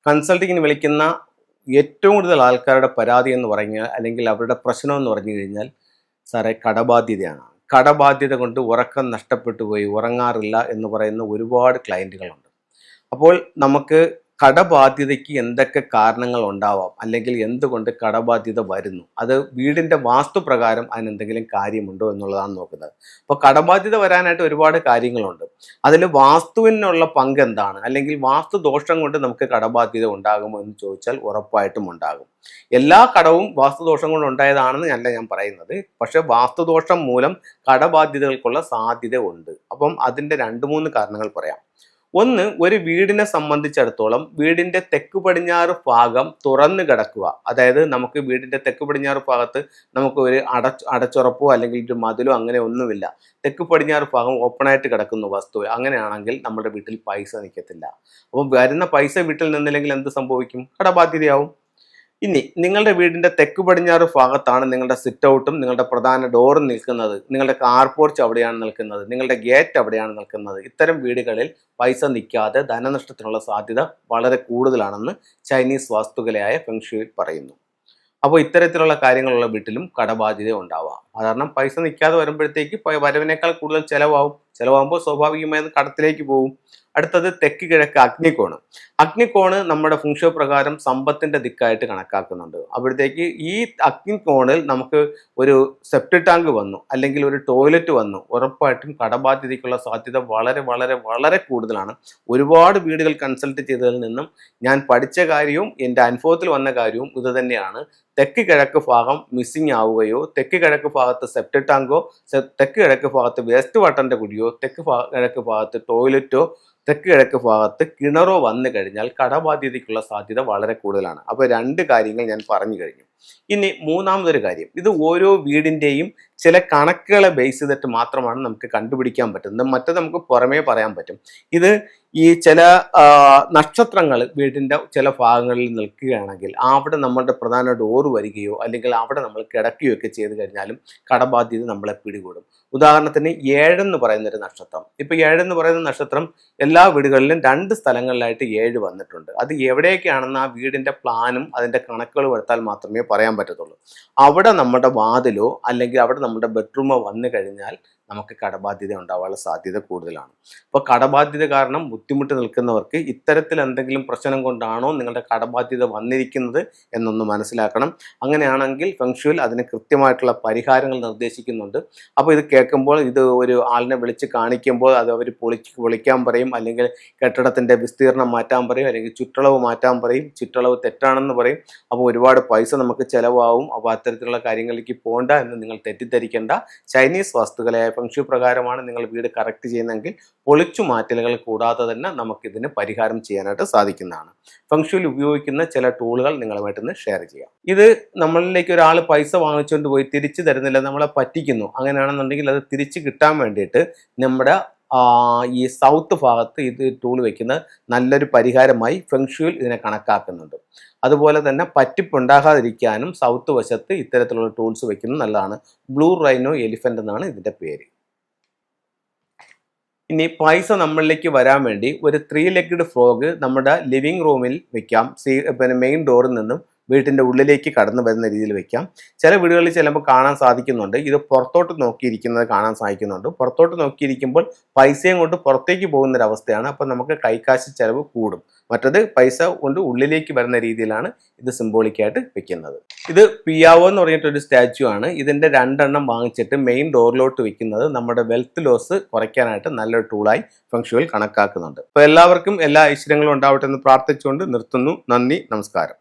കൺസൾട്ടിങ്ങിന് വിളിക്കുന്ന ഏറ്റവും കൂടുതൽ ആൾക്കാരുടെ പരാതി എന്ന് പറഞ്ഞാൽ അല്ലെങ്കിൽ അവരുടെ പ്രശ്നം എന്ന് പറഞ്ഞു കഴിഞ്ഞാൽ സാറേ കടബാധ്യതയാണ്. കടബാധ്യത കൊണ്ട് ഉറക്കം നഷ്ടപ്പെട്ടു പോയി, ഉറങ്ങാറില്ല എന്ന് പറയുന്ന ഒരുപാട് ക്ലയൻറ്റുകളുണ്ട്. അപ്പോൾ നമുക്ക് കടബാധ്യതയ്ക്ക് എന്തൊക്കെ കാരണങ്ങൾ ഉണ്ടാവാം, അല്ലെങ്കിൽ എന്തുകൊണ്ട് കടബാധ്യത വരുന്നു, അത് വീടിൻ്റെ വാസ്തുപ്രകാരം അതിനെന്തെങ്കിലും കാര്യമുണ്ടോ എന്നുള്ളതാണ് നോക്കുന്നത്. അപ്പോൾ കടബാധ്യത വരാനായിട്ട് ഒരുപാട് കാര്യങ്ങളുണ്ട്. അതിൽ വാസ്തുവിനുള്ള പങ്ക് എന്താണ്, അല്ലെങ്കിൽ വാസ്തു ദോഷം കൊണ്ട് നമുക്ക് കടബാധ്യത ഉണ്ടാകുമോ എന്ന് ചോദിച്ചാൽ ഉറപ്പായിട്ടും ഉണ്ടാകും. എല്ലാ കടവും വാസ്തുദോഷം കൊണ്ട് ഉണ്ടായതാണെന്ന് ഞാൻ പറയുന്നത്. പക്ഷെ വാസ്തുദോഷം മൂലം കടബാധ്യതകൾക്കുള്ള സാധ്യത ഉണ്ട്. അപ്പം അതിൻ്റെ 2-3 കാരണങ്ങൾ പറയാം. ഒന്ന്, ഒരു വീടിനെ സംബന്ധിച്ചിടത്തോളം വീടിൻ്റെ തെക്ക് പടിഞ്ഞാറ് ഭാഗം തുറന്നു കിടക്കുക. അതായത് നമുക്ക് വീടിൻ്റെ തെക്ക് പടിഞ്ഞാറ് ഭാഗത്ത് നമുക്ക് ഒരു അടച്ചുറപ്പോ അല്ലെങ്കിൽ ഒരു മതിലോ അങ്ങനെ ഒന്നുമില്ല. തെക്ക് പടിഞ്ഞാറ് ഭാഗം ഓപ്പണായിട്ട് കിടക്കുന്ന വസ്തു, അങ്ങനെയാണെങ്കിൽ നമ്മുടെ വീട്ടിൽ പൈസ നിൽക്കത്തില്ല. അപ്പോൾ വരുന്ന പൈസ വീട്ടിൽ നിന്നില്ലെങ്കിൽ എന്ത് സംഭവിക്കും? കടബാധ്യതയാവും. ഇനി നിങ്ങളുടെ വീടിൻ്റെ തെക്ക് പടിഞ്ഞാറ് ഭാഗത്താണ് നിങ്ങളുടെ സിറ്റ് ഔട്ടും നിങ്ങളുടെ പ്രധാന ഡോറും നിൽക്കുന്നത്, നിങ്ങളുടെ കാർ പോർച്ച് അവിടെയാണ് നിൽക്കുന്നത്, നിങ്ങളുടെ ഗേറ്റ് അവിടെയാണ് നിൽക്കുന്നത്. ഇത്തരം വീടുകളിൽ പൈസ നിൽക്കാതെ ധനനഷ്ടത്തിനുള്ള സാധ്യത വളരെ കൂടുതലാണെന്ന് ചൈനീസ് വാസ്തുകലയായ ഫെങ്ഷുയിൽ പറയുന്നു. അപ്പോൾ ഇത്തരത്തിലുള്ള കാര്യങ്ങളുള്ള വീട്ടിലും കടബാധ്യത ഉണ്ടാവാം. കാരണം പൈസ നിൽക്കാതെ വരുമ്പോഴത്തേക്ക് വരവിനേക്കാൾ കൂടുതൽ ചിലവാകുമ്പോൾ സ്വാഭാവികമായും കടത്തിലേക്ക് പോകും. അടുത്തത് തെക്ക് കിഴക്ക് അഗ്നികോണ്. അഗ്നികോണ് നമ്മുടെ ഫെങ്ഷു പ്രകാരം സമ്പത്തിന്റെ ദിക്കായിട്ട് കണക്കാക്കുന്നുണ്ട്. അപ്പോഴത്തേക്ക് ഈ അഗ്നികോണിൽ നമുക്ക് ഒരു സെപ്റ്റിക് ടാങ്ക് വന്നു അല്ലെങ്കിൽ ഒരു ടോയ്ലറ്റ് വന്നു, ഉറപ്പായിട്ടും കടബാധ്യതയ്ക്കുള്ള സാധ്യത വളരെ വളരെ വളരെ കൂടുതലാണ്. ഒരുപാട് വീടുകൾ കൺസൾട്ട് ചെയ്തതിൽ നിന്നും ഞാൻ പഠിച്ച കാര്യവും എൻ്റെ അനുഭവത്തിൽ വന്ന കാര്യവും ഇത് തന്നെയാണ്. തെക്ക് കിഴക്ക് ഭാഗം മിസ്സിങ് ആവുകയോ, തെക്ക് കിഴക്ക് ഭാഗത്ത് സെപ്റ്റിക് ടാങ്കോ, തെക്ക് കിഴക്ക് ഭാഗത്ത് വേസ്റ്റ് വാട്ടറിന്റെ കുഴിയോ, തെക്ക് കിഴക്ക് ഭാഗത്ത് ടോയ്ലറ്റോ, തെക്ക് കിഴക്ക് ഭാഗത്ത് കിണറോ വന്നു കഴിഞ്ഞാൽ കടബാധ്യതയ്ക്കുള്ള സാധ്യത വളരെ കൂടുതലാണ്. അപ്പോൾ 2 കാര്യങ്ങൾ ഞാൻ പറഞ്ഞു കഴിഞ്ഞു. ഇനി മൂന്നാമതൊരു കാര്യം, ഇത് ഓരോ വീടിൻ്റെയും ചില കണക്കുകളെ ബേസ് ചെയ്തിട്ട് മാത്രമാണ് നമുക്ക് കണ്ടുപിടിക്കാൻ പറ്റുന്നത്. മറ്റത് നമുക്ക് പുറമേ പറയാൻ പറ്റും. ഇത് ഈ ചില നക്ഷത്രങ്ങൾ വീടിൻ്റെ ചില ഭാഗങ്ങളിൽ നിൽക്കുകയാണെങ്കിൽ അവിടെ നമ്മളുടെ പ്രധാന ഡോറ് വരികയോ അല്ലെങ്കിൽ അവിടെ നമ്മൾ കിടക്കുകയോ ഒക്കെ ചെയ്ത് കഴിഞ്ഞാലും കടബാധ്യത നമ്മളെ പിടികൂടും. ഉദാഹരണത്തിന് 7 എന്ന് പറയുന്നൊരു നക്ഷത്രം. ഇപ്പോൾ 7 എന്ന് പറയുന്ന നക്ഷത്രം എല്ലാ വീടുകളിലും 2 സ്ഥലങ്ങളിലായിട്ട് 7 വന്നിട്ടുണ്ട്. അത് എവിടെയൊക്കെയാണെന്ന് ആ വീടിൻ്റെ പ്ലാനും അതിൻ്റെ കണക്കുകൾ എടുത്താൽ മാത്രമേ പറയാൻ പറ്റത്തുള്ളൂ. അവിടെ നമ്മുടെ വാതിലോ അല്ലെങ്കിൽ അവിടെ നമ്മുടെ ബെഡ്റൂമോ വന്നു കഴിഞ്ഞാൽ നമുക്ക് കടബാധ്യത ഉണ്ടാവാനുള്ള സാധ്യത കൂടുതലാണ്. അപ്പോൾ കടബാധ്യത കാരണം ബുദ്ധിമുട്ട് നിൽക്കുന്നവർക്ക് ഇത്തരത്തിൽ എന്തെങ്കിലും പ്രശ്നം കൊണ്ടാണോ നിങ്ങളുടെ കടബാധ്യത വന്നിരിക്കുന്നത് എന്നൊന്ന് മനസ്സിലാക്കണം. അങ്ങനെയാണെങ്കിൽ ഫെങ്ഷുവിൽ അതിന് കൃത്യമായിട്ടുള്ള പരിഹാരങ്ങൾ നിർദ്ദേശിക്കുന്നുണ്ട്. അപ്പോൾ ഇത് കേൾക്കുമ്പോൾ, ഇത് ഒരു ആളിനെ വിളിച്ച് കാണിക്കുമ്പോൾ അത് അവർ പൊളിക്കാൻ പറയും, അല്ലെങ്കിൽ കെട്ടിടത്തിൻ്റെ വിസ്തീർണം മാറ്റാൻ പറയും, അല്ലെങ്കിൽ ചുറ്റളവ് മാറ്റാൻ പറയും, ചുറ്റളവ് തെറ്റാണെന്ന് പറയും. അപ്പോൾ ഒരുപാട് പൈസ നമുക്ക് ചിലവാകും. അപ്പോൾ അത്തരത്തിലുള്ള കാര്യങ്ങളിലേക്ക് പോകണ്ട എന്ന് നിങ്ങൾ തെറ്റിദ്ധരിക്കേണ്ട. ചൈനീസ് വാസ്തുകലയായ ഫെങ്ഷു പ്രകാരമാണ് നിങ്ങൾ വീട് കറക്റ്റ് ചെയ്യുന്നതെങ്കിൽ പൊളിച്ചു മാറ്റലുകൾ കൂടാതെ തന്നെ നമുക്കിതിന് പരിഹാരം ചെയ്യാനായിട്ട് സാധിക്കുന്നതാണ്. ഫെങ്ഷുവിൽ ഉപയോഗിക്കുന്ന ചില ടൂളുകൾ നിങ്ങളുമായിട്ടൊന്ന് ഷെയർ ചെയ്യാം. ഇത് നമ്മളിലേക്ക് ഒരാൾ പൈസ വാങ്ങിച്ചുകൊണ്ട് പോയി തിരിച്ചു തരുന്നില്ല, നമ്മളെ പറ്റിക്കുന്നു, അങ്ങനെയാണെന്നുണ്ടെങ്കിൽ അത് തിരിച്ചു കിട്ടാൻ വേണ്ടിയിട്ട് നമ്മുടെ ഈ സൗത്ത് ഭാഗത്ത് ഇത് ടൂൾ വെക്കുന്നത് നല്ലൊരു പരിഹാരമായി ഫെങ്ഷുവിൽ ഇതിനെ കണക്കാക്കുന്നുണ്ട്. അതുപോലെ തന്നെ പറ്റിപ്പുണ്ടാകാതിരിക്കാനും സൗത്ത് വശത്ത് ഇത്തരത്തിലുള്ള ടൂൾസ് വെക്കുന്നത് നല്ലതാണ്. ബ്ലൂ റൈനോ എലിഫന്റ് എന്നാണ് ഇതിൻ്റെ പേര്. ഇനി പൈസ നമ്മളിലേക്ക് വരാൻ വേണ്ടി ഒരു 3 ലെഗ്ഡ് ഫ്രോഗ് നമ്മുടെ ലിവിങ് റൂമിൽ വെക്കാം. മെയിൻ ഡോറിൽ നിന്നും വീട്ടിൻ്റെ ഉള്ളിലേക്ക് കടന്നു വരുന്ന രീതിയിൽ വെക്കാം. ചില വീടുകളിൽ ചിലപ്പോൾ കാണാൻ സാധിക്കുന്നുണ്ട്, ഇത് പുറത്തോട്ട് നോക്കിയിരിക്കുന്നത് കാണാൻ സാധിക്കുന്നുണ്ട്. പുറത്തോട്ട് നോക്കിയിരിക്കുമ്പോൾ പൈസയും കൊണ്ട് പുറത്തേക്ക് പോകുന്നൊരവസ്ഥയാണ്. അപ്പോൾ നമുക്ക് കൈക്കാശ് ചിലവ് കൂടും. മറ്റത് പൈസ കൊണ്ട് ഉള്ളിലേക്ക് വരുന്ന രീതിയിലാണ് ഇത് സിംബോളിക്കായിട്ട് വെക്കുന്നത്. ഇത് പിയാവോ എന്ന് പറഞ്ഞിട്ടൊരു സ്റ്റാച്യു ആണ്. ഇതിൻ്റെ 2 എണ്ണം വാങ്ങിച്ചിട്ട് മെയിൻ ഡോറിലോട്ട് വെക്കുന്നത് നമ്മുടെ വെൽത്ത് ലോസ് കുറയ്ക്കാനായിട്ട് നല്ലൊരു ടൂളായി ഫെങ്ഷുവിൽ കണക്കാക്കുന്നുണ്ട്. അപ്പോൾ എല്ലാവർക്കും എല്ലാ ഐശ്വര്യങ്ങളും ഉണ്ടാവട്ടെ എന്ന് പ്രാർത്ഥിച്ചുകൊണ്ട് നിർത്തുന്നു. നന്ദി, നമസ്കാരം.